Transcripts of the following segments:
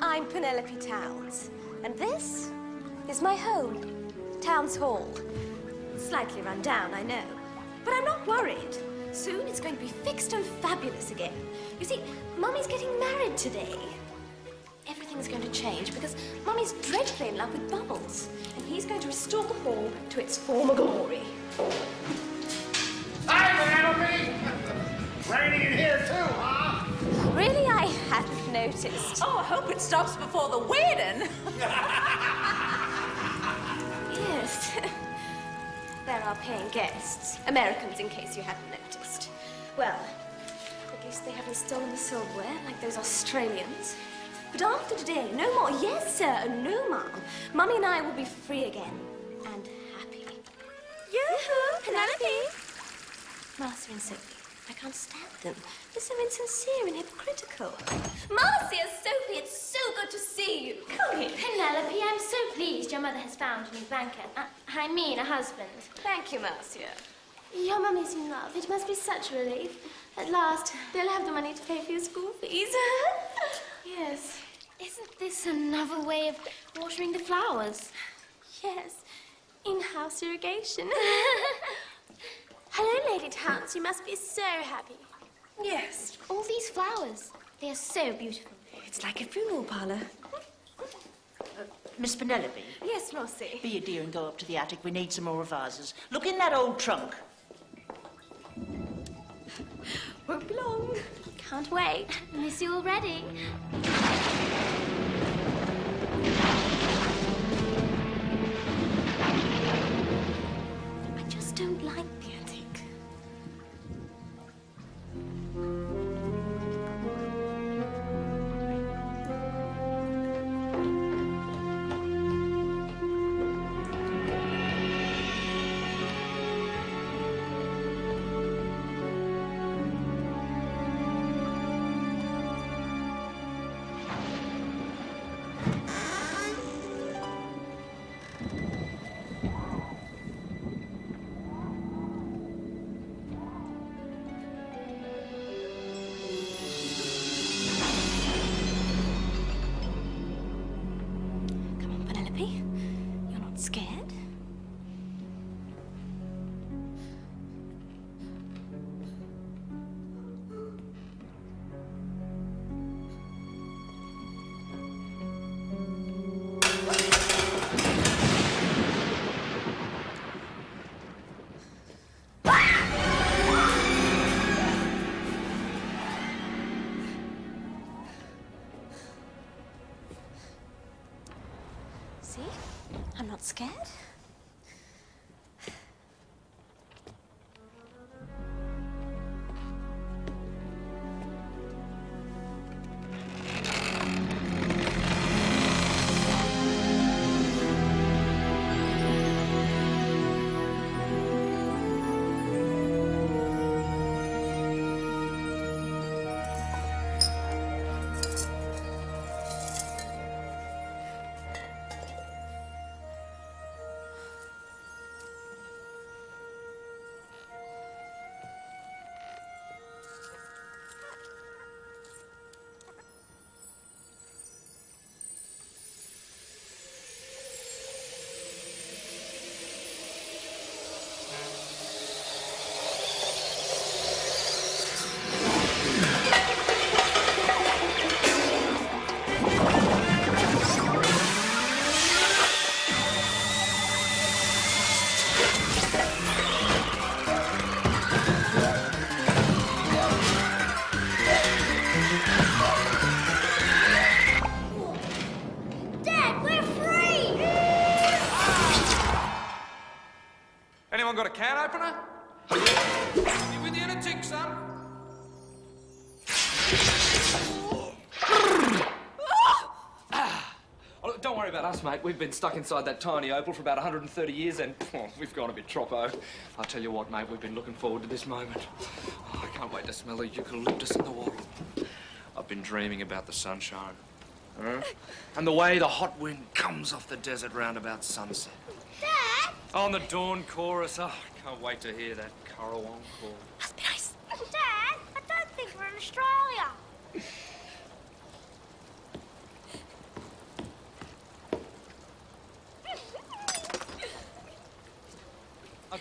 I'm Penelope Towns, and this is my home, Towns Hall. Slightly run down, I know, but I'm not worried. Soon it's going to be fixed and fabulous again. You see, Mummy's getting married today. Everything's going to change because Mummy's dreadfully in love with Bubbles, and he's going to restore the hall to its former glory. Hi, Penelope! Raining in here too, huh? Really, I hadn't noticed. Oh, I hope it stops before the wedding. Yes. There are paying guests. Americans, in case you hadn't noticed. Well, at least they haven't stolen the silverware like those Australians. But after today, no more yes, sir, and no, ma'am. Mummy and I will be free again. And happy. Yoo-hoo, Penelope! Marcia and Sophie. I can't stand them. They're so insincere and hypocritical. Marcia, Sophie, it's so good to see you. Come here. Penelope, I'm so pleased your mother has found a new banker. I mean, a husband. Thank you, Marcia. Your mummy's in love. It must be such a relief. At last, they'll have the money to pay for your school fees. Yes. Isn't this another way of watering the flowers? Yes. In-house irrigation. Hello, Lady Towns. You must be so happy. Yes. All these flowers. They are so beautiful. It's like a funeral parlour. Miss Penelope. Yes, Marcy. Be a dear and go up to the attic. We need some more vases. Look in that old trunk. Won't be long. Can't wait. Miss you already. I just don't like the attic. You're not scared? See? I'm not scared. Anyone got a can opener? You with you in a tick, son? Oh, don't worry about us, mate. We've been stuck inside that tiny Opal for about 130 years and we've gone a bit troppo. I'll tell you what, mate, we've been looking forward to this moment. Oh, I can't wait to smell the eucalyptus in the water. I've been dreaming about the sunshine. Huh? And the way the hot wind comes off the desert round about sunset. Dad! On the dawn chorus. Oh, I can't wait to hear that Currawong call. Must be nice. Dad, I don't think we're in Australia.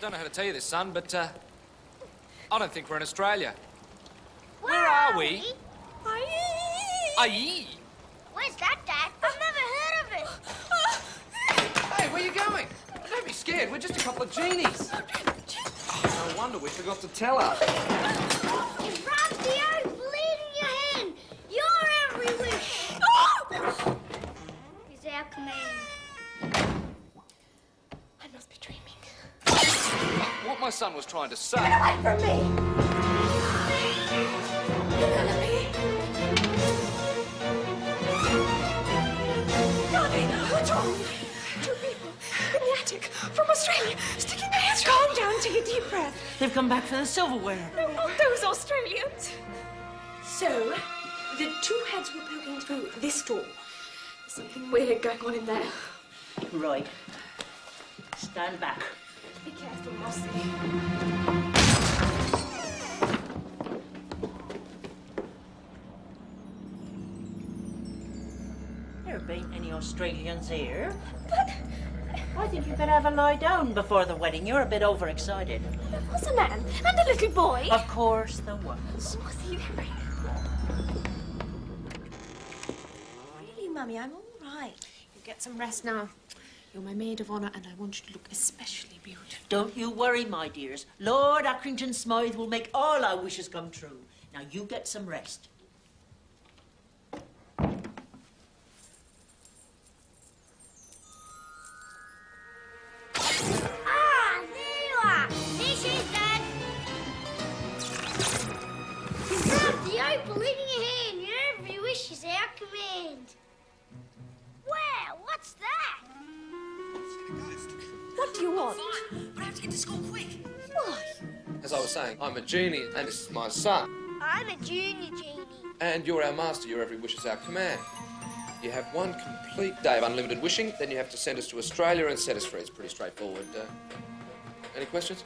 don't know how to tell you this, son, but, I don't think we're in Australia. Where are we? Aye. Where's that, Dad? I've never heard of it. Hey, where are you going? Don't be scared. We're just a couple of genies. Oh, no wonder we forgot to tell her. Grab the Opal in your hand. Your every wish is our command. I must be dreaming. What my son was trying to say... Get away from me! Penelope! Darling, what's wrong? Two people in the attic from Australia sticking their heads. Calm down, take a deep breath. They've come back for the silverware. No, not those Australians. So, the two heads were poking through this door. There's something weird going on in there. Right. Stand back. Be careful, Mossy. There ain't any Australians here. But I think you better have a lie down before the wedding. You're a bit overexcited. there was a man and a little boy. Of course there was. Mossy, Really, Mummy, I'm all right. You get some rest now. You're my maid of honour, and I want you to look especially beautiful. Don't you worry, my dears. Lord Accrington Smythe will make all our wishes come true. Now you get some rest. Ah, there you are. There she is, Dad. You grabbed the Opal in your hand. Your every wish is our command. Wow, what's that? What do you want? But I have to get to school quick. Why? As I was saying, I'm a genie, and this is my son. I'm a junior genie. And you're our master. Your every wish is our command. You have one complete day of unlimited wishing, then you have to send us to Australia and set us free. It's pretty straightforward. Any questions?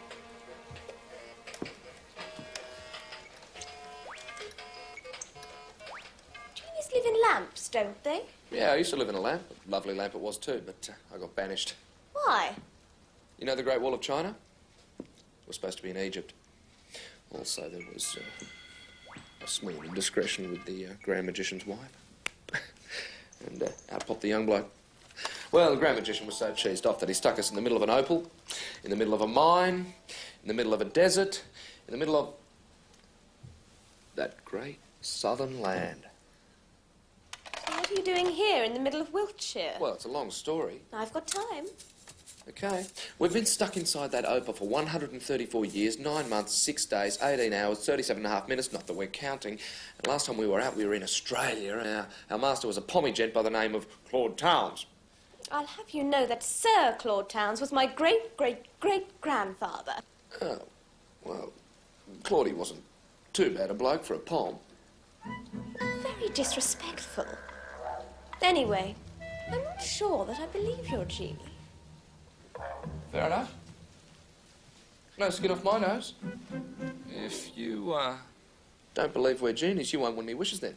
Genies live in lamps, don't they? Yeah, I used to live in a lamp. A lovely lamp it was too, but I got banished. Why? You know the Great Wall of China? It was supposed to be in Egypt. Also, there was a small indiscretion with the Grand Magician's wife. And out popped the young bloke. Well, the Grand Magician was so cheesed off that he stuck us in the middle of an opal, in the middle of a mine, in the middle of a desert, in the middle of that great southern land. So what are you doing here in the middle of Wiltshire? Well, it's a long story. I've got time. Okay. We've been stuck inside that opal for 134 years, 9 months, 6 days, 18 hours, 37.5 minutes, not that we're counting. And last time we were out, we were in Australia. Our master was a pommy gent by the name of Claude Towns. I'll have you know that Sir Claude Towns was my great-great-great-grandfather. Oh, well, Claudie wasn't too bad a bloke for a pom. Very disrespectful. Anyway, I'm not sure that I believe you're a genie. Fair enough. No skin off my nose. If you, don't believe we're genies, you won't win me wishes then.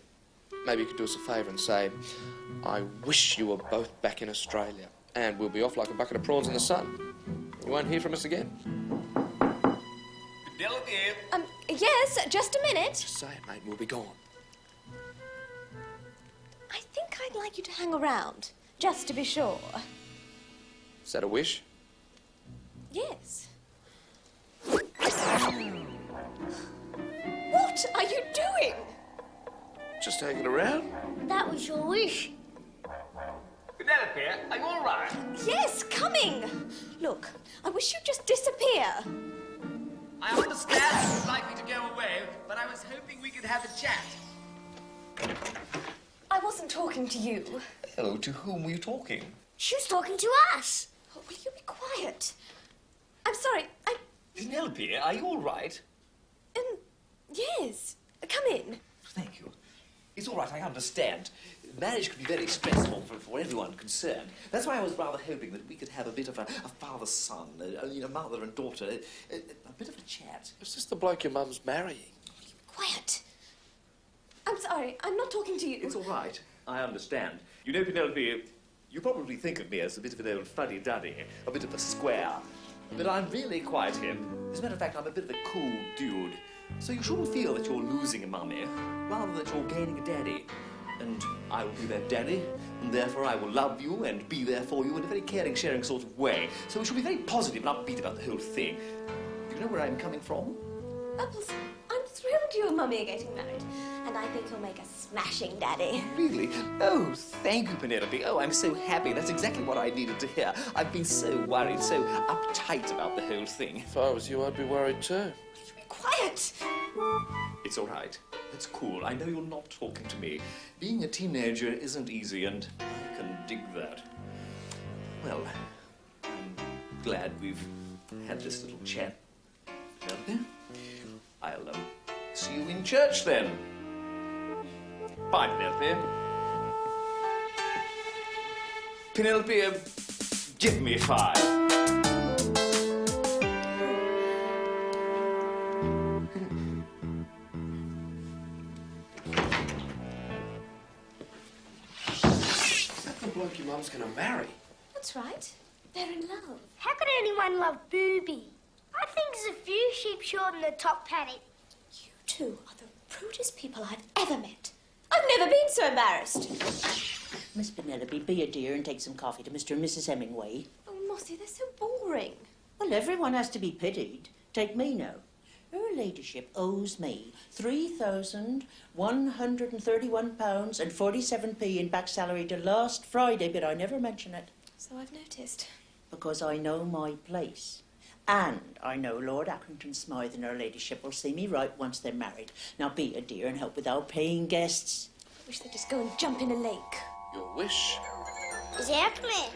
Maybe you could do us a favour and say, I wish you were both back in Australia, and we'll be off like a bucket of prawns in the sun. You won't hear from us again. Yes, just a minute. Just say it, mate, and we'll be gone. I think I'd like you to hang around, just to be sure. Is that a wish? Yes. What are you doing? Just hanging around? That was your wish. Penelope, are you all right? Yes, coming. Look, I wish you'd just disappear. I understand you'd like me to go away, but I was hoping we could have a chat. I wasn't talking to you. Hello, to whom were you talking? She was talking to us. Oh, will you be quiet? I'm sorry, Penelope, are you all right? Yes. Come in. Thank you. It's all right, I understand. Marriage can be very stressful for everyone concerned. That's why I was rather hoping that we could have a bit of a father-son, a mother and daughter, a bit of a chat. Is this the bloke your mum's marrying? Quiet. I'm sorry, I'm not talking to you. It's all right, I understand. You know, Penelope, you probably think of me as a bit of an old fuddy-duddy, a bit of a square. But I'm really quite him. As a matter of fact, I'm a bit of a cool dude. So you shouldn't feel that you're losing a mummy, rather that you're gaining a daddy. And I will be that daddy, and therefore I will love you and be there for you in a very caring, sharing sort of way. So we should be very positive and upbeat about the whole thing. Do you know where I'm coming from? Opal, I'm thrilled you and Mummy are getting married. And I think you'll make a smashing daddy. Really? Oh, thank you, Penelope. Oh, I'm so happy. That's exactly what I needed to hear. I've been so worried, so uptight about the whole thing. If I was you, I'd be worried too. Be quiet. It's all right. That's cool. I know you're not talking to me. Being a teenager isn't easy, and I can dig that. Well, I'm glad we've had this little chat. Penelope, I'll see you in church then. Bye, Penelope. Penelope, give me 5. That's the bloke your mum's going to marry. That's right. They're in love. How could anyone love Booby? I think there's a few sheep short in the top paddock. You two are the rudest people I've ever met. I've never been so embarrassed. Miss Penelope, be a dear and take some coffee to Mr. and Mrs. Hemingway. Oh, Mossy, they're so boring. Well, everyone has to be pitied. Take me now. Her ladyship owes me £3,131 and 47p in back salary to last Friday, but I never mention it. So I've noticed. Because I know my place. And I know Lord Accrington Smythe and her ladyship will see me right once they're married. Now be a dear and help with our paying guests. I wish they'd just go and jump in a lake. Your wish? Is our command.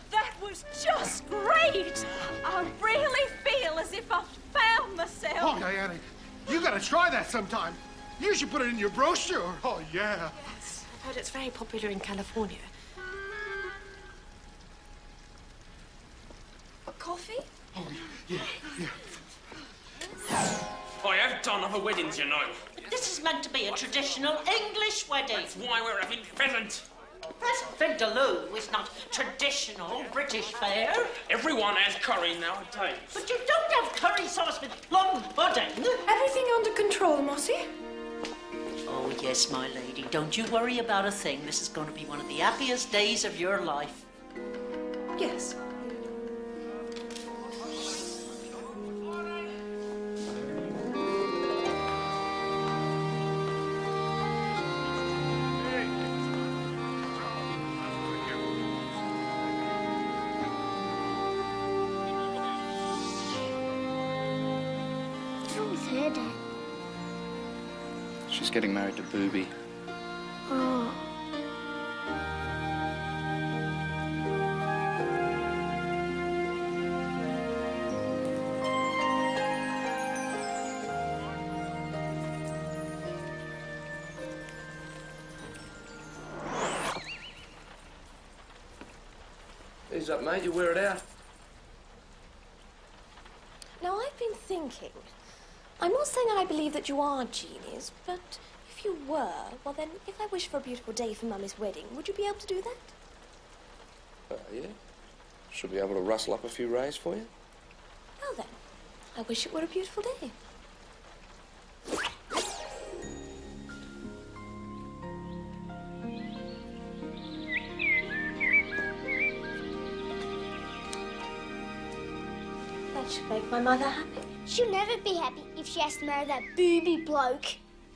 That was just great! I really feel as if I've found myself. Oh, Diana, you gotta try that sometime. You should put it in your brochure. Oh, yeah. Yes, I've heard it's very popular in California. A coffee? Oh, yeah. I have done other weddings, you know. This is meant to be a traditional English wedding. That's why we're having pheasant. Pheasant vindaloo is not traditional British fare. Everyone has curry nowadays. But you don't have curry sauce with plum pudding. Everything under control, Mossy? Oh, yes, my lady. Don't you worry about a thing. This is going to be one of the happiest days of your life. Yes. What's wrong with her, Dad? She's getting married to Booby. Oh. Ease up, mate. You wear it out. Now, I've been thinking. I'm not saying that I believe that you are genies, but if you were, well then, if I wish for a beautiful day for Mummy's wedding, would you be able to do that? Yeah. Should be able to rustle up a few rays for you. Well then, I wish it were a beautiful day. That should make my mother happy. She'll never be happy if she has to marry that Booby bloke.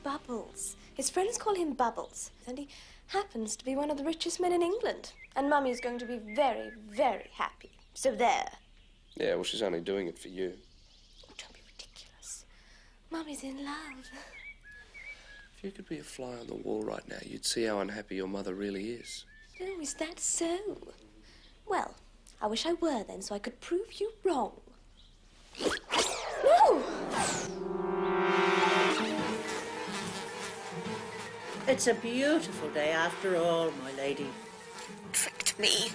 Bubbles. His friends call him Bubbles, and he happens to be one of the richest men in England. And Mummy's going to be very, very happy. So there. Yeah, well, she's only doing it for you. Oh, don't be ridiculous. Mummy's in love. If you could be a fly on the wall right now, you'd see how unhappy your mother really is. Oh, is that so? Well, I wish I were then, so I could prove you wrong. No! It's a beautiful day after all, my lady. Tricked me.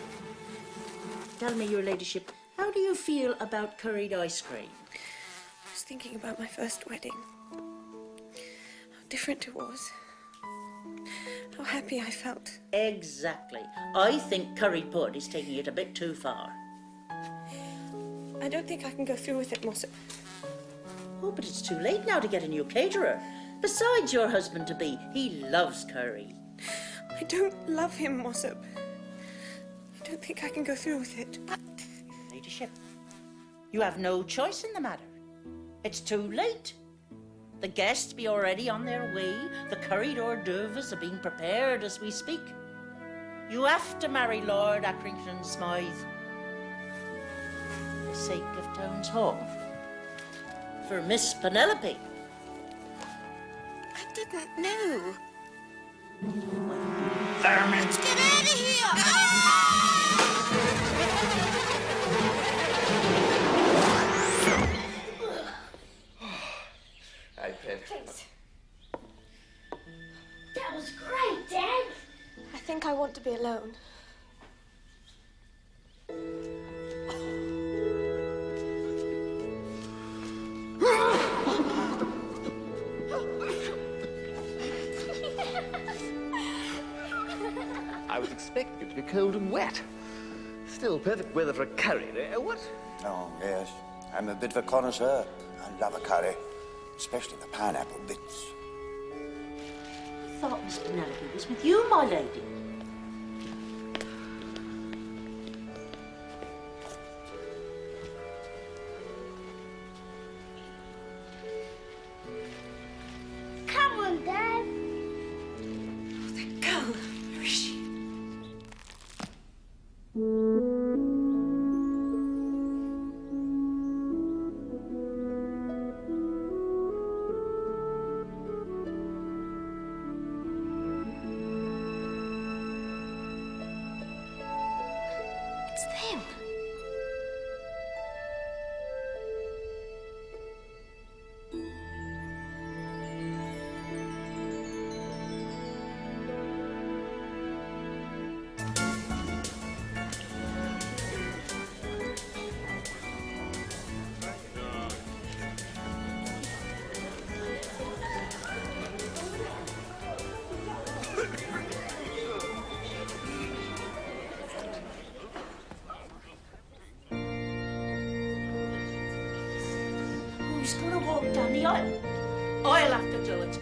Tell me, your ladyship, How do you feel about curried ice cream? I was thinking about my first wedding. How different it was. How happy I felt. Exactly. I think curried pud is taking it a bit too far. I don't think I can go through with it, Mossop. Oh, but it's too late now to get a new caterer. Besides your husband-to-be, he loves curry. I don't love him, Mossop. I don't think I can go through with it. Ladyship, you have no choice in the matter. It's too late. The guests be already on their way. The curried hors d'oeuvres are being prepared as we speak. You have to marry Lord Accrington Smythe. For the sake of Town's Hall. For Miss Penelope. I didn't know. Let's get out of here! Hey, Pen. Please. That was great, Dad. I think I want to be alone. I was expecting it to be cold and wet. Still perfect weather for a curry, eh? What? Oh, yes. I'm a bit of a connoisseur. I love a curry, especially the pineapple bits. I thought Miss Penelope was with you, my lady. Come on, Dad. That girl, where is she? It's them. Who's going to walk down the aisle? I'll have to do it.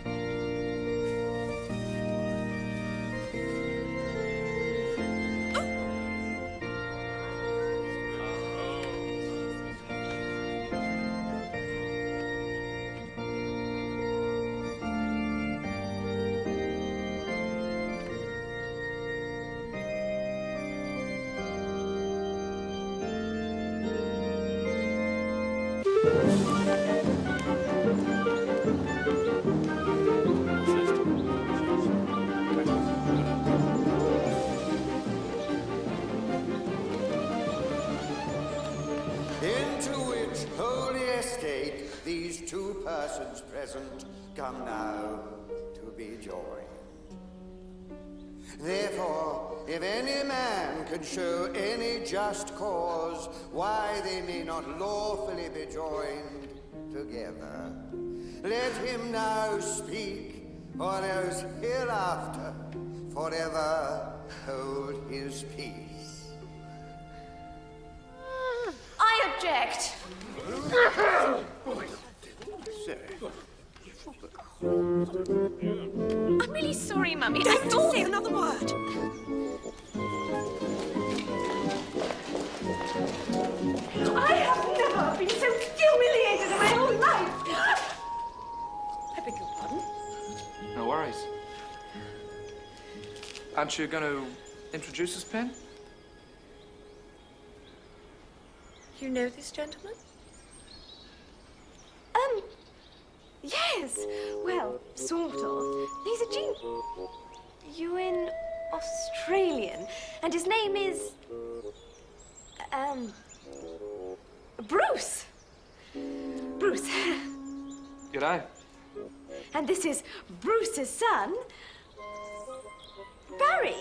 Into which holy estate these two persons present come now to be joined. Therefore, if any man can show any just cause why they may not lawfully be joined together, let him now speak, or else hereafter forever hold his peace. I object. I'm really sorry, Mummy. Don't say another word. I have never been so humiliated in my whole life. I beg your pardon? No worries. Aren't you going to introduce us, Pen? You know this gentleman? Yes. Well, sort of. He's a genie. You're Australian, and his name is... Bruce. Bruce. G'day. And this is Bruce's son, Barry.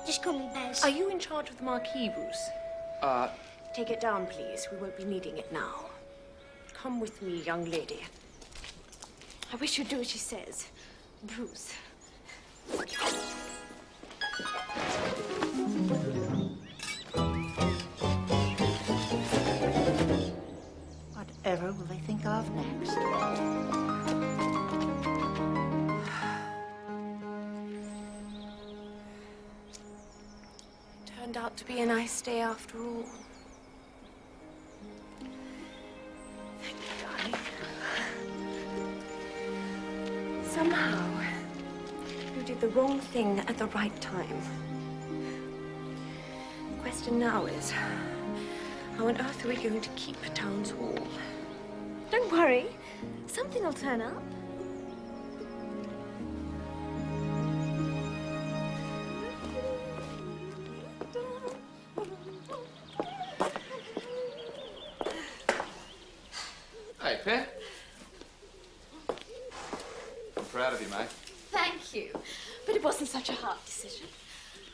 Just call me Baz. Are you in charge of the Marquis, Bruce? Take it down, please. We won't be needing it now. Come with me, young lady. I wish you'd do as she says. Bruce. Whatever will they think of next? Turned out to be a nice day after all. Thank you, darling. Somehow, you did the wrong thing at the right time. The question now is, how on earth are we going to keep Towns Hall? Don't worry. Something will turn up. Hey, Pet. I'm proud of you, mate. Thank you. But it wasn't such a hard decision.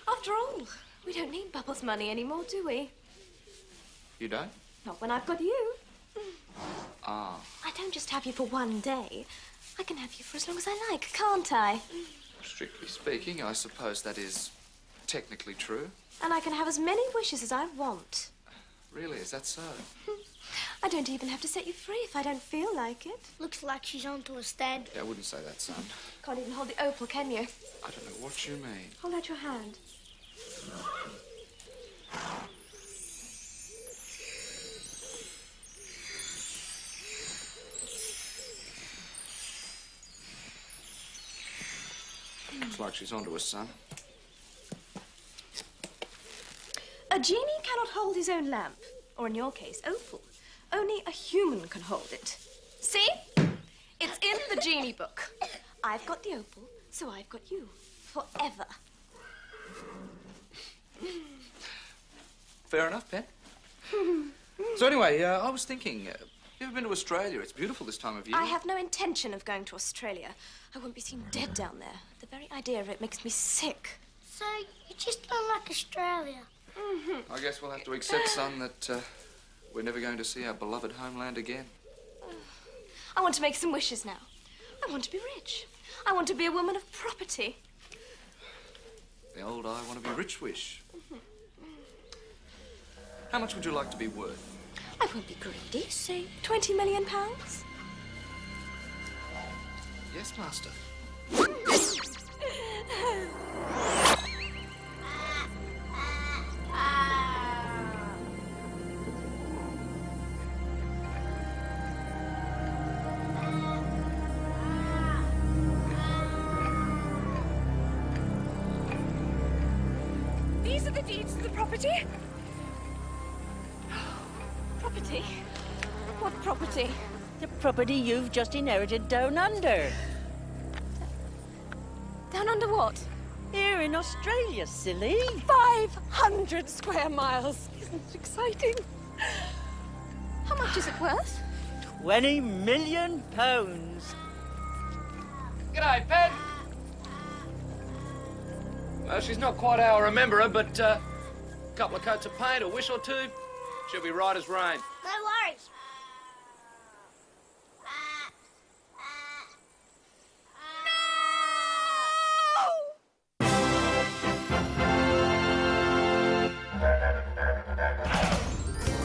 After all, we don't need Bubbles' money anymore, do we? You don't? Not when I've got you. Ah. I don't just have you for one day. I can have you for as long as I like, can't I? Strictly speaking, I suppose that is technically true. And I can have as many wishes as I want. Really, is that so? I don't even have to set you free if I don't feel like it. Looks like she's onto us, Dad. Yeah, I wouldn't say that, son. Can't even hold the opal, can you? I don't know what you mean. Hold out your hand. Looks like she's onto us, son. A genie cannot hold his own lamp. Or in your case, opal. Only a human can hold it. See? It's in the genie book. I've got the opal, so I've got you. Forever. Fair enough, Pet. So anyway, I was thinking, you ever been to Australia? It's beautiful this time of year. I have no intention of going to Australia. I won't be seen dead down there. The very idea of it makes me sick. So, you just don't like Australia? Mm-hmm. I guess we'll have to accept, son, that we're never going to see our beloved homeland again. I want to make some wishes now. I want to be rich. I want to be a woman of property. The old I want to be rich wish. How much would you like to be worth? I won't be greedy. Say 20 million pounds. Yes, master. These are the deeds of the property. Property? What property? The property you've just inherited down under. Down under what? Here in Australia, silly. 500 square miles. Isn't it exciting? How much is it worth? 20 million pounds. G'day, Pet. Well, she's not quite how I remember her, but a couple of coats of paint, a wish or two, she'll be right as rain. No worries.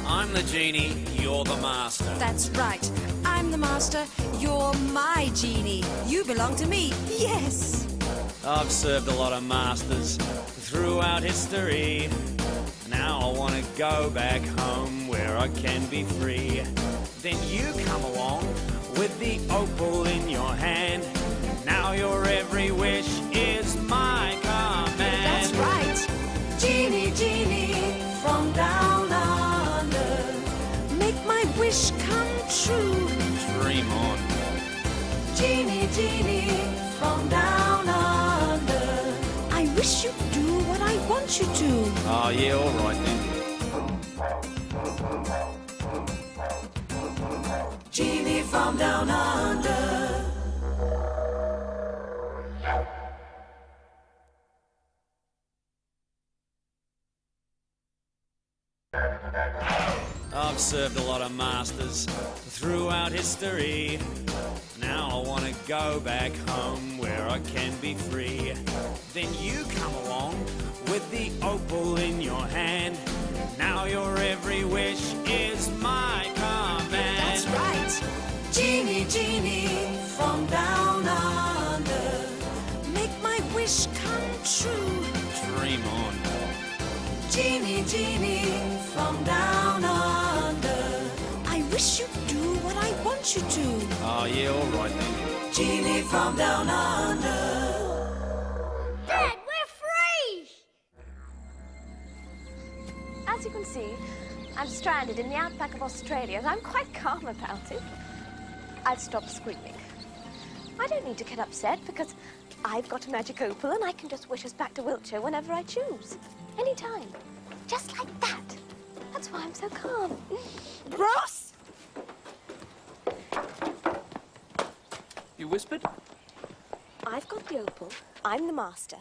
I'm the genie, you're the master. That's right. I'm the master. You're my genie. You belong to me. Yes. I've served a lot of masters throughout history. Now I want to go back home where I can be free. Then you come along with the opal in your hand. Now your every wish is my command. That's right. Genie, genie from down under. Make my wish come true. Dream on. Genie, genie from down under. I wish you'd do what I want you to. Oh, yeah, all right then. Genie from down under. I've served a lot of masters throughout history. Now I want to go back home where I can be free. Then you come along with the opal in your hand. Now your every wish is my command. That's right. Genie, genie from down under, make my wish come true. Dream on. Genie, genie from down under, I wish you'd do what I want you to. Oh, yeah, all right then. Genie from down under. Dad, we're free! As you can see, I'm stranded in the outback of Australia, and I'm quite calm about it. I've stopped screaming. I don't need to get upset because I've got a magic opal and I can just wish us back to Wiltshire whenever I choose. Anytime. Just like that. That's why I'm so calm. Ross! You whispered? I've got the opal, I'm the master,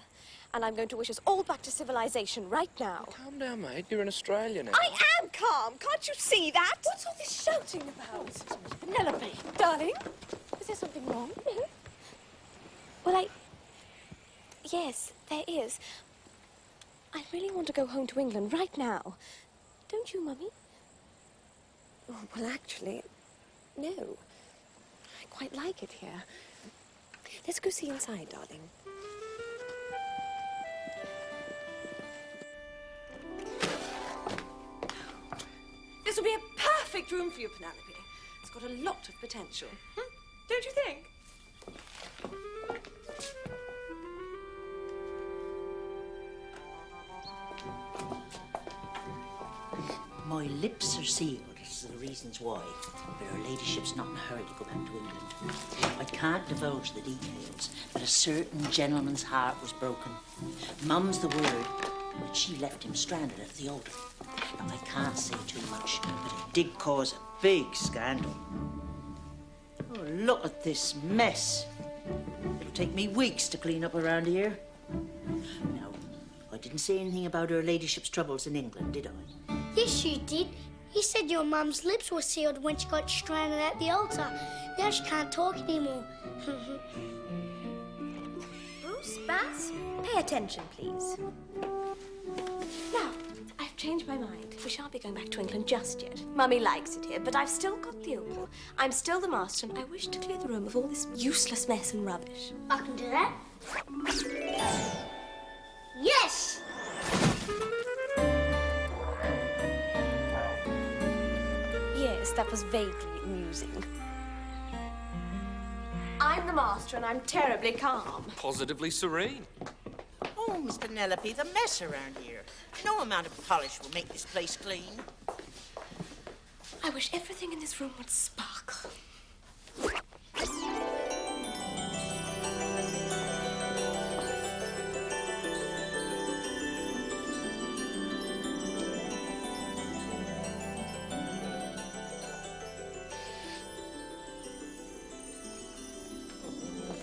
and I'm going to wish us all back to civilization right now. Calm down, mate. You're in Australia now. I am calm. Can't you see that? What's all this shouting about? Penelope. Darling, is there something wrong? No? Well, yes, there is. I really want to go home to England right now. Don't you, Mummy? Oh, well, actually, no. I quite like it here. Let's go see inside, darling. This will be a perfect room for you, Penelope. It's got a lot of potential. Don't you think? My lips are sealed as to the reasons why, but her ladyship's not in a hurry to go back to England. I can't divulge the details, but a certain gentleman's heart was broken. Mum's the word, but she left him stranded at the altar. Now, I can't say too much, but it did cause a big scandal. Oh, look at this mess. It'll take me weeks to clean up around here. Now, I didn't say anything about her ladyship's troubles in England, did I? Yes, you did. You said your mum's lips were sealed when she got stranded at the altar. Now she can't talk anymore. Bruce, Bass, pay attention, please. Now, I've changed my mind. We shan't be going back to England just yet. Mummy likes it here, but I've still got the opal. I'm still the master, and I wish to clear the room of all this useless mess and rubbish. I can do that. Yes! Yes, that was vaguely amusing. I'm the master, and I'm terribly calm. Positively serene. Oh, Miss Penelope, the mess around here. No amount of polish will make this place clean. I wish everything in this room would sparkle.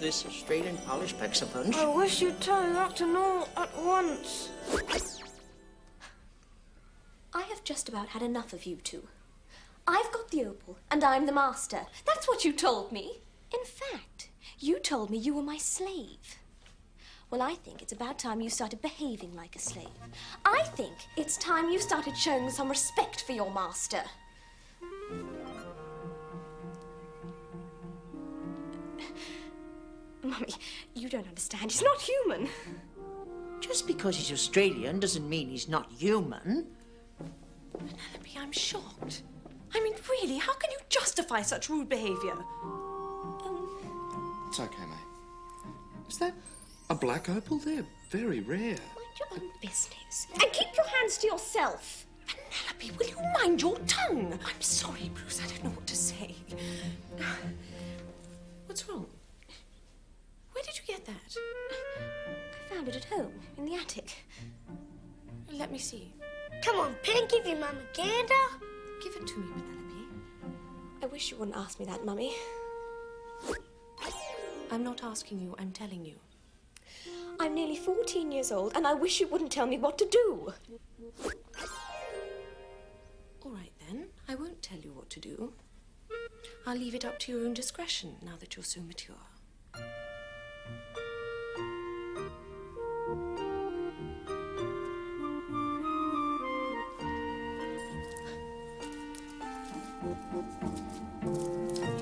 This Australian polish packs a punch. I wish you'd tell me up to know at once. I have just about had enough of you two. I've got the opal, and I'm the master. That's what you told me. In fact, you told me you were my slave. Well, I think it's about time you started behaving like a slave. I think it's time you started showing some respect for your master. Mummy, you don't understand. He's not human. Just because he's Australian doesn't mean he's not human. Penelope, I'm shocked. I mean, really, how can you justify such rude behaviour? It's okay, mate. Is that a black opal? They're very rare. Mind your own business. And keep your hands to yourself. Penelope, will you mind your tongue? I'm sorry, Bruce, I don't know what to say. What's wrong? Where did you get that? I found it at home, in the attic. Let me see. Come on, Pen, give your mum a gander. Give it to me, Penelope. I wish you wouldn't ask me that, Mummy. I'm not asking you, I'm telling you. I'm nearly 14 years old, and I wish you wouldn't tell me what to do. All right, then. I won't tell you what to do. I'll leave it up to your own discretion now that you're so mature. You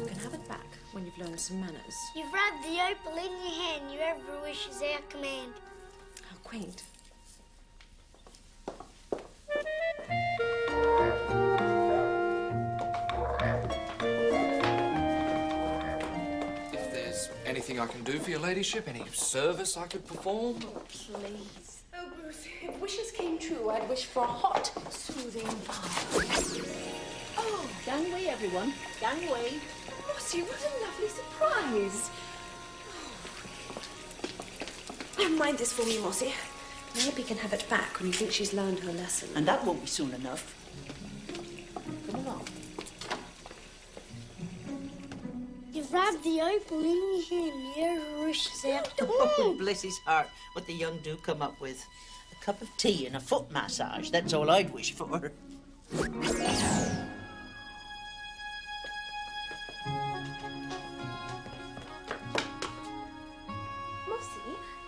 can have it back when you've learned some manners. You've rubbed the opal in your hand. Your every wish is our command. How quaint. If there's anything I can do for your ladyship, any service I could perform? Oh, please. Oh, Bruce, if wishes came true, I'd wish for a hot, soothing bath. Oh, gang away, everyone. Gang away. Mossy, what a lovely surprise. Oh, mind this for me, Mossy. Maybe can have it back when you think she's learned her lesson. And that won't be soon enough. Come along. You've rubbed the opal in your hand. Your every wish is our Oh, bless his heart, what the young do come up with. A cup of tea and a foot massage, that's all I'd wish for. Mossy,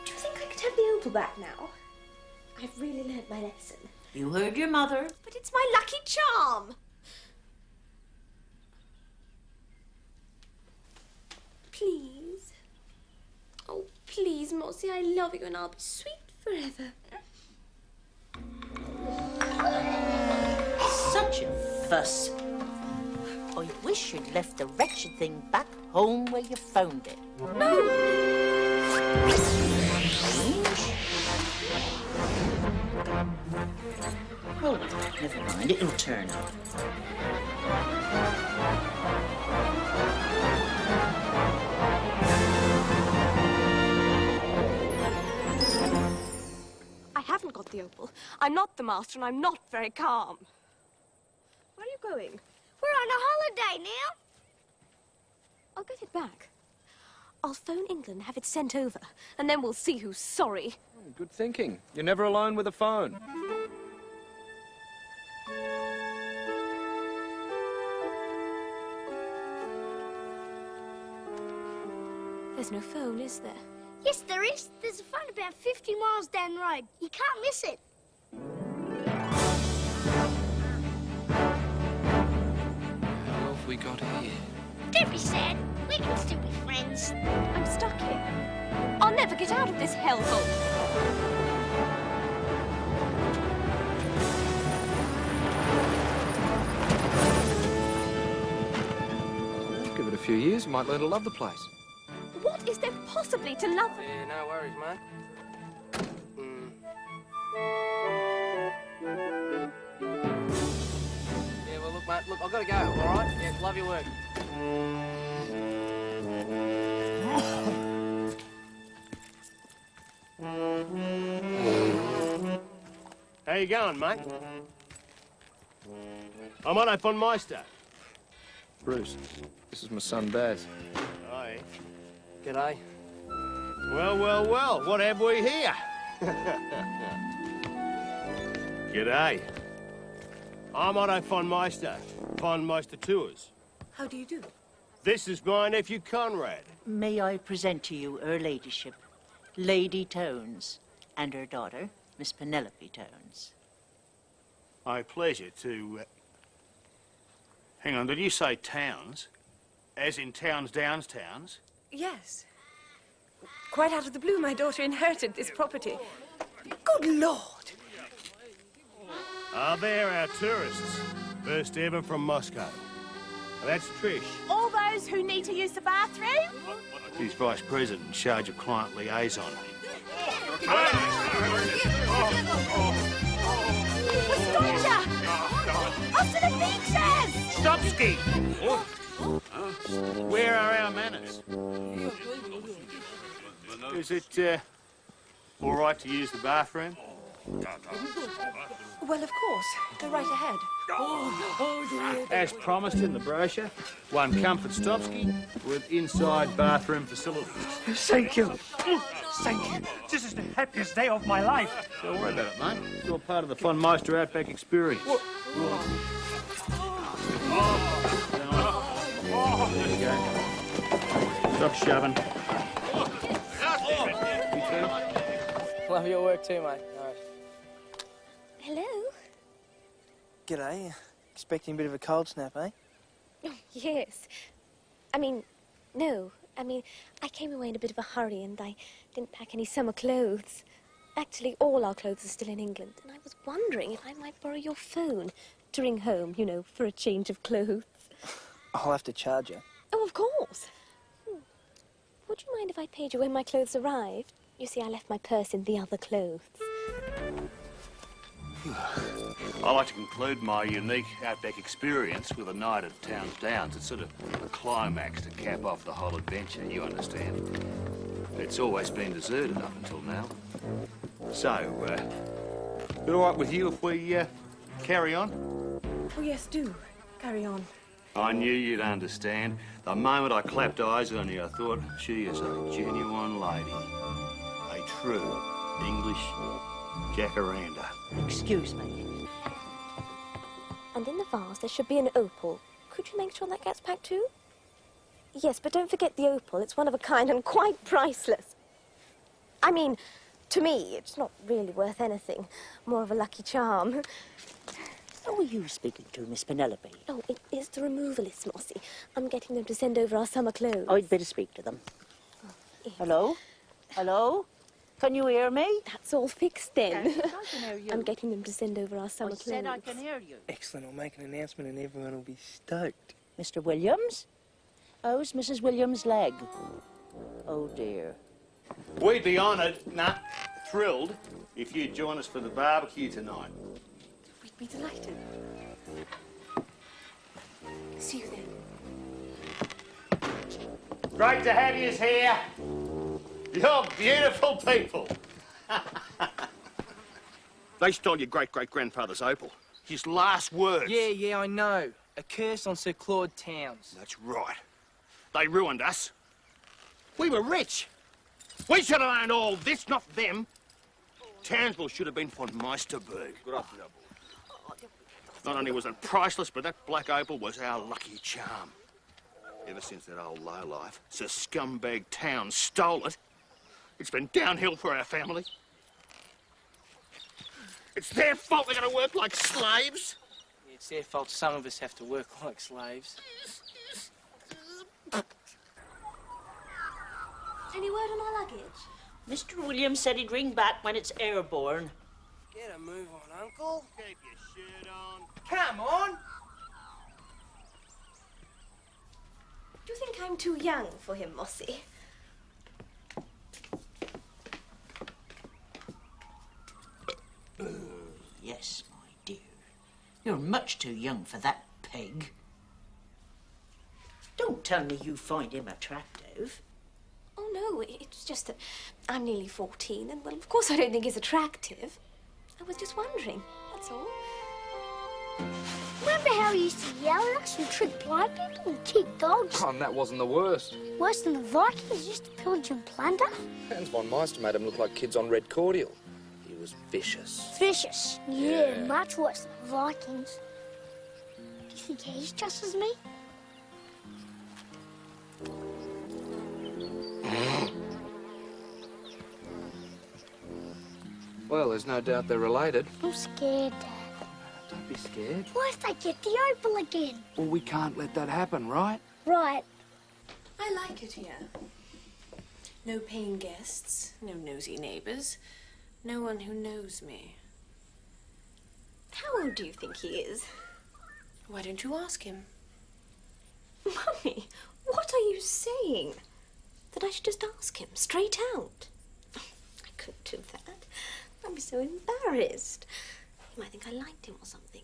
do you think I could have the opal back now? I've really learned my lesson. You heard your mother. But it's my lucky charm. Please. Oh, please, Mossy, I love you and I'll be sweet forever. Such a fuss. I wish you'd left the wretched thing back home where you found it. Oh, never mind, it'll turn up. I haven't got the opal. I'm not the master and I'm not very calm. Where are you going? We're on a holiday now. I'll get it back. I'll phone England, have it sent over, and then we'll see who's sorry. Oh, good thinking. You're never alone with a phone. There's no phone, is there? Yes, there is. There's a phone about 50 miles down the road. You can't miss it. How have we got here? Don't be sad. We can still be friends. I'm stuck here. I'll never get out of this hellhole. Give it a few years, you might learn to love the place. What is there possibly to love? Yeah, no worries, mate. Yeah, well, look, mate, look, I've got to go, all right? Yeah, love your work. How you going, mate? I'm Otto von Meister. Bruce, this is my son, Baz. Hi. G'day. Well, well, well, what have we here? G'day. I'm Otto von Meister, von Meister Tours. How do you do? This is my nephew, Conrad. May I present to you Her Ladyship, Lady Tones, and her daughter, Miss Penelope Tones. My pleasure to... Hang on, did you say towns? As in Towns Downs Towns? Yes. Quite out of the blue, my daughter inherited this property. Good Lord! Ah, they're our tourists. First ever from Moscow. That's Trish. All those who need to use the bathroom? She's Vice President in charge of client liaison. Scorcher! Off to the beaches! Stop, Ski! Where are our manners? Is it, all right to use the bathroom? Well, of course. Go right ahead. As promised in the brochure, one comfort stopski with inside bathroom facilities. Thank you. Thank you. This is the happiest day of my life. Don't worry about it, mate. It's all part of the Von Meister Outback experience. There you go. Stop shoving. Love your work too, mate. No. Hello? G'day. Expecting a bit of a cold snap, eh? Oh, yes. No. I came away in a bit of a hurry and I didn't pack any summer clothes. Actually, all our clothes are still in England, and I was wondering if I might borrow your phone to ring home, you know, for a change of clothes. I'll have to charge you. Oh, of course. Would you mind if I paid you when my clothes arrived? You see, I left my purse in the other clothes. I like to conclude my unique outback experience with a night at Towns Downs. It's sort of a climax to cap off the whole adventure, you understand. It's always been deserted up until now. So, all right with you if we carry on? Oh, yes, do. Carry on. I knew you'd understand. The moment I clapped eyes on you, I thought, she is a genuine lady. A true English jacaranda. Excuse me. And in the vase, there should be an opal. Could you make sure that gets packed too? Yes, but don't forget the opal. It's one of a kind and quite priceless. I mean, to me, it's not really worth anything. More of a lucky charm. Who are you speaking to, Miss Penelope? Oh, it is the removalists, Mossy. I'm getting them to send over our summer clothes. I'd better speak to them. Oh, yes. Hello? Hello? Can you hear me? That's all fixed then. Yes, I can hear you. I'm getting them to send over our summer clothes. I said I can hear you. Excellent. I'll make an announcement and everyone will be stoked. Mr. Williams? How's Mrs. Williams' leg? Oh, dear. We'd be honoured, thrilled, if you'd join us for the barbecue tonight. We'd be delighted. See you then. Great to have you here. You're beautiful people. They stole your great-great-grandfather's opal. His last words. Yeah, I know. A curse on Sir Claude Towns. That's right. They ruined us. We were rich. We should have owned all this, not them. Townsville should have been von Meisterberg. Not only was it priceless, but that black opal was our lucky charm. Ever since that old lowlife, Sir Scumbag Towns stole it, it's been downhill for our family. It's their fault they're going to work like slaves. Yeah, it's their fault some of us have to work like slaves. Any word on our luggage? Mr. Williams said he'd ring back when it's airborne. Get a move on, Uncle. Keep your shirt on. Come on. Do you think I'm too young for him, Mossy? Yes, my dear. You're much too young for that peg. Don't tell me you find him attractive. Oh, no, it's just that I'm nearly 14, and, well, of course I don't think he's attractive. I was just wondering, that's all. Remember how he used to yell at us and trick blind people and kick dogs? Oh, and that wasn't the worst. Worse than the Vikings used to pillage and plunder? Hans von Meister made them look like kids on red cordial. He was vicious. Vicious? Yeah, much worse than the Vikings. Do you think he's just as me? Well, there's no doubt they're related. I'm scared, Dad. Don't be scared. What if they get the opal again? Well, we can't let that happen, right? Right. I like it here. No paying guests, no nosy neighbours, no one who knows me. How old do you think he is? Why don't you ask him? Mummy, what are you saying? That I should just ask him straight out? I couldn't do that. I'd be so embarrassed. He might think I liked him or something.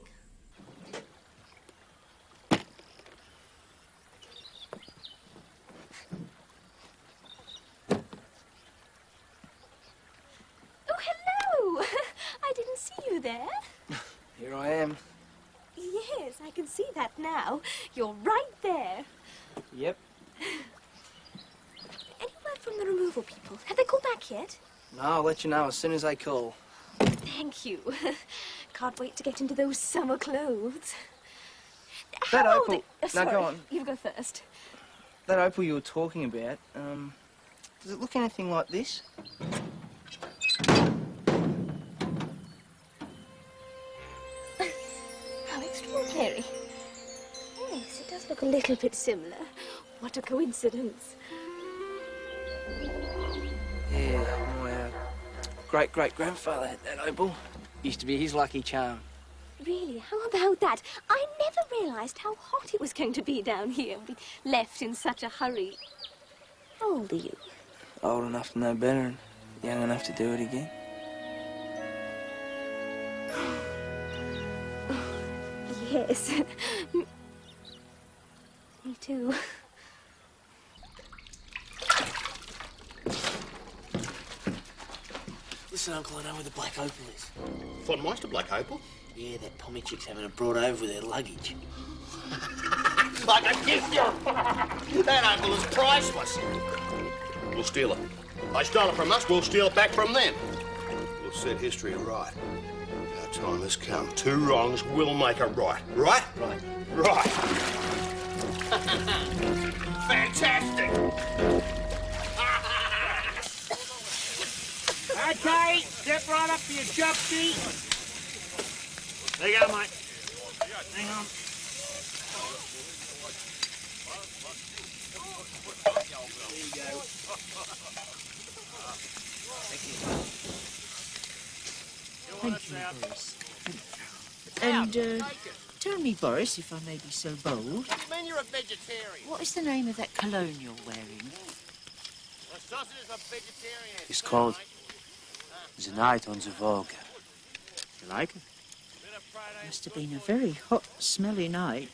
Oh, hello! I didn't see you there. Here I am. Yes, I can see that now. You're right there. Yep. Any word from the removal people? Have they called back yet? No, I'll let you know as soon as I call. Thank you. Can't wait to get into those summer clothes. That How opal... old No, sorry, go on. You go first. That opal you were talking about, does it look anything like this? How extraordinary. Yes, it does look a little bit similar. What a coincidence. Yeah, my great-great-grandfather had that opal. Used to be his lucky charm. Really, how about that? I never realised how hot it was going to be down here. We left in such a hurry. How old are you? Old enough to know better and young enough to do it again. Yes. Me too. Listen, Uncle, I know where the Black Opal is. Von Meister Black Opal? Yeah, that Pommy chick's having it brought over with their luggage. Like a gift, you! That opal is priceless. We'll steal it. They stole it from us, we'll steal it back from them. We'll set history right. Our time has come. Two wrongs will make a right. Right? Right. Right. Fantastic! Okay, step right up to your job, G. There you go, mate. Hang on. There you go. Thank you, Boris. And, tell me, Boris, if I may be so bold, You mean you're a vegetarian? what is the name of that cologne you're wearing? The sausages are vegetarian. It's called The Night on the Volga. You like it? Must have been a very hot, smelly night.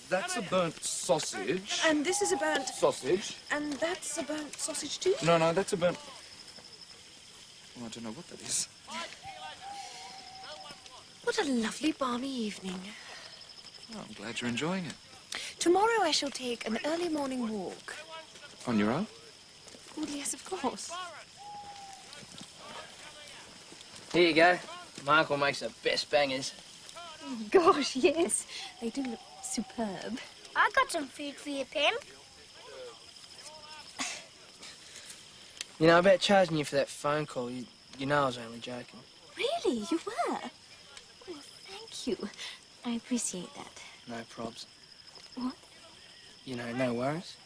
That's a burnt sausage. And this is a burnt... Sausage. And that's a burnt sausage too? No, that's a burnt... Oh, I don't know what that is. What a lovely balmy evening. Oh, I'm glad you're enjoying it. Tomorrow I shall take an early morning walk. On your own? Well, yes, of course. Here you go. My uncle makes the best bangers. Oh, gosh, yes. They do look superb. I got some food for you, Pam. You know, about charging you for that phone call, you know I was only joking. Really? You were? Oh, thank you. I appreciate that. No probs. What? You know, no worries.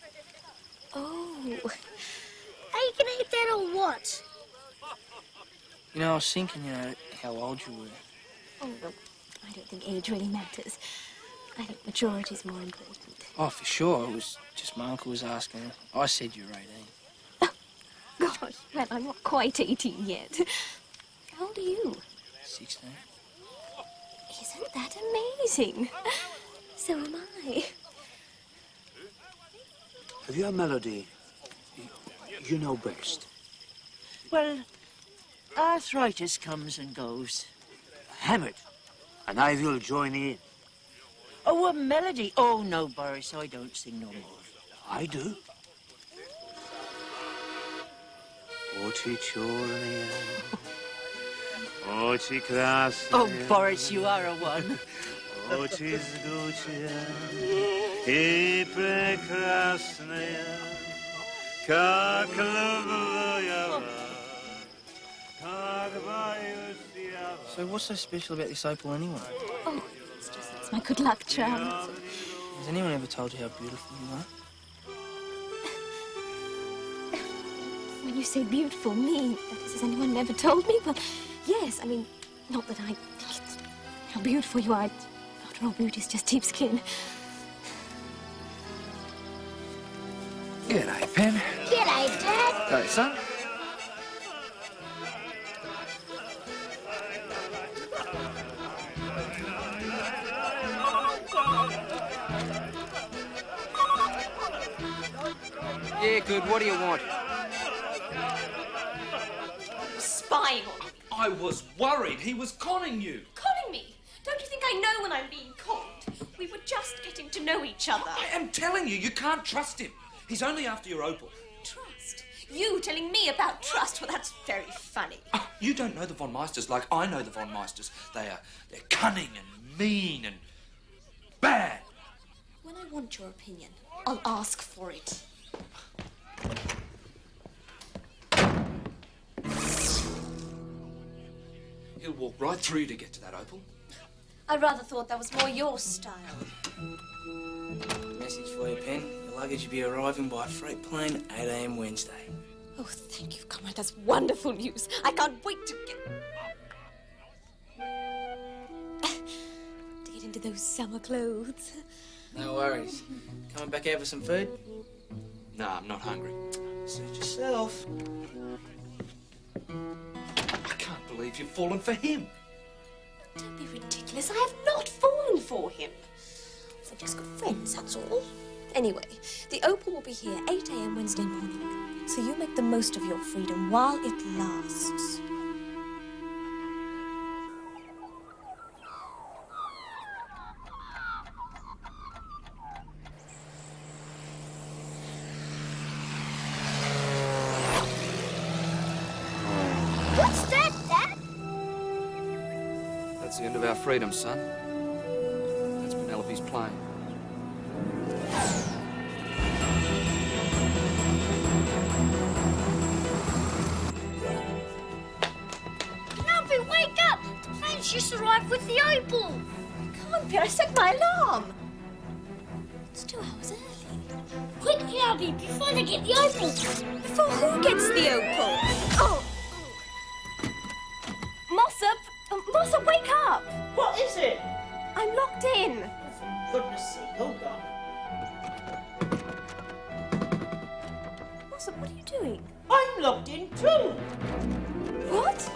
Oh. Are you gonna hit that or what? You know, I was thinking, you know, how old you were. Oh, well, I don't think age really matters. I think maturity's more important. Oh, for sure. It was just my uncle was asking. I said you were 18. Gosh, well, I'm not quite 18 yet. How old are you? 16. Isn't that amazing? So am I. Have you a melody you know best? Well, arthritis comes and goes. Ham it, and I will join in. Oh, a melody. Oh, no, Boris, I don't sing no more. I do. Oči čurne, oči krásne. Oh, Boris, you are a one. Oči zduče I prekrasne, как люблю я вас, как боюсь я вас. So what's so special about this opal anyway? Oh, it's my good luck charm. Has anyone ever told you how beautiful you are? When you say beautiful, me, that is, has anyone ever told me? Well, yes, I mean, not that I think it's how beautiful you are. After all, beauty's just deep skin. G'day, Pam. G'day, Dad. Hey, son. Yeah, good. What do you want? Spying on me. I was worried. He was conning you. Conning me? Don't you think I know when I'm being conned? We were just getting to know each other. I am telling you, you can't trust him. He's only after your opal. Trust? You telling me about trust? Well, that's very funny. You don't know the Von Meisters like I know the Von Meisters. They're cunning and mean and bad. When I want your opinion, I'll ask for it. He'll walk right through to get to that Opal. I rather thought that was more your style. Message for you, Pen. Your luggage will be arriving by freight plane 8 a.m. Wednesday. Oh, thank you, Conrad. That's wonderful news. I can't wait to get into those summer clothes. No worries. Coming back out for some food? No, I'm not hungry. Suit yourself. I can't believe you've fallen for him. Don't be ridiculous. I have not fallen for him. We're just good friends, that's all. Anyway, the Opal will be here 8 a.m. Wednesday morning. So you make the most of your freedom while it lasts. What's that, Dad? That's the end of our freedom, son. That's Penelope's plane. Penelope, wake up! The plane's just arrived with the Opal. Can't be. I set my alarm. It's 2 hours early. Quick, Penelope, before they get the Opal. Before who gets the Opal? Oh! Mossa, wake up! What is it? I'm locked in. For goodness sake, hold on. Mossa, what are you doing? I'm locked in too. What?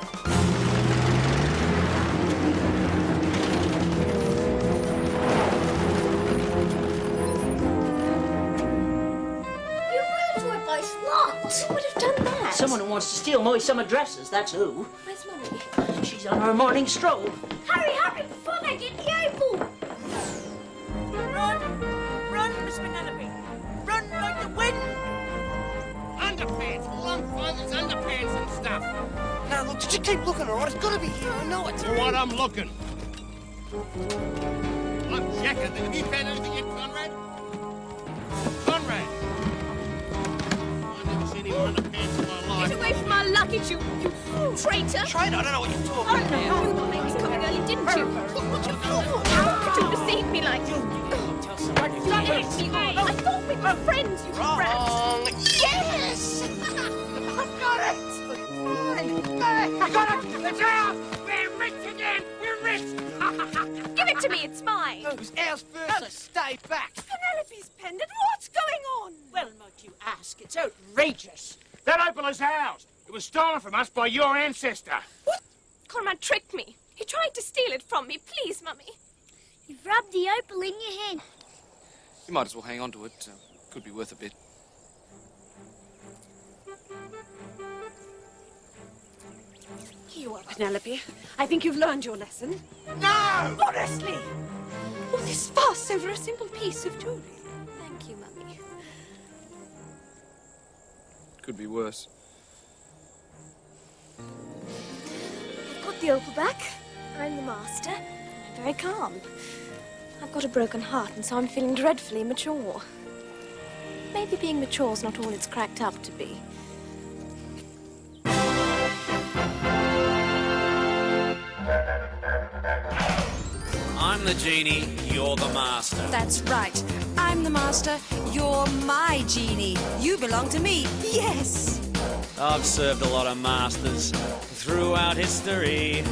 You ran to it by slot. Who would have done that? Someone who wants to steal my summer dresses, that's who. Where's Mummy? She's on her morning stroll. Hurry, before they get the Opal. Run, Miss Penelope. Run like the wind. Underpants, long father's underpants and stuff. Now, look, just keep looking, all right? It's got to be here. I know it's For what I'm looking. I'm checking. Have you found anything yet, Conrad? Conrad! I've never seen any underpants in my life. Get away from my luggage, you traitor! Traitor? I don't know what you're talking about. You thought maybe coming early, didn't you? What you fool! You deceived me like you. I thought we were friends, you Wrong. Yes! I've got it! I got it! It's ours! We're rich again! We're rich! Give it to me, it's mine! It was ours first, so stay back. Penelope's pendant, what's going on? Well, might you ask? It's outrageous. That Opal is ours! It was stolen from us by your ancestor! What? Conrad tricked me. He tried to steal it from me. Please, Mummy. You've rubbed the Opal in your hand. You might as well hang on to it. Could be worth a bit. Here you are, Penelope. I think you've learned your lesson. No! Honestly! All this fuss over a simple piece of jewelry. Thank you, Mummy. Could be worse. I've got the Opal back. I'm the master. I'm very calm. I've got a broken heart, and so I'm feeling dreadfully mature. Maybe being mature's not all it's cracked up to be. I'm the genie, you're the master. That's right. I'm the master. You're my genie. You belong to me. Yes. I've served a lot of masters throughout history.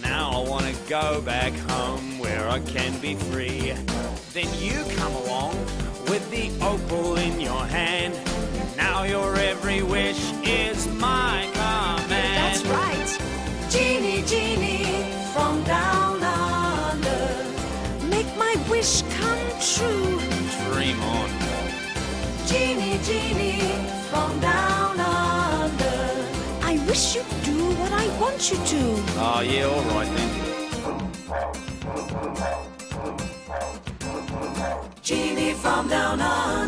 Now I want to go back home where I can be free. Then you come along with the opal in your hand. Now your every wish is my command. That's right. Genie, genie from down under. Make my wish come true. Dream on. Genie, genie from down under. I wish you'd do what I want you to. Oh, yeah, all right then. Genie from down under.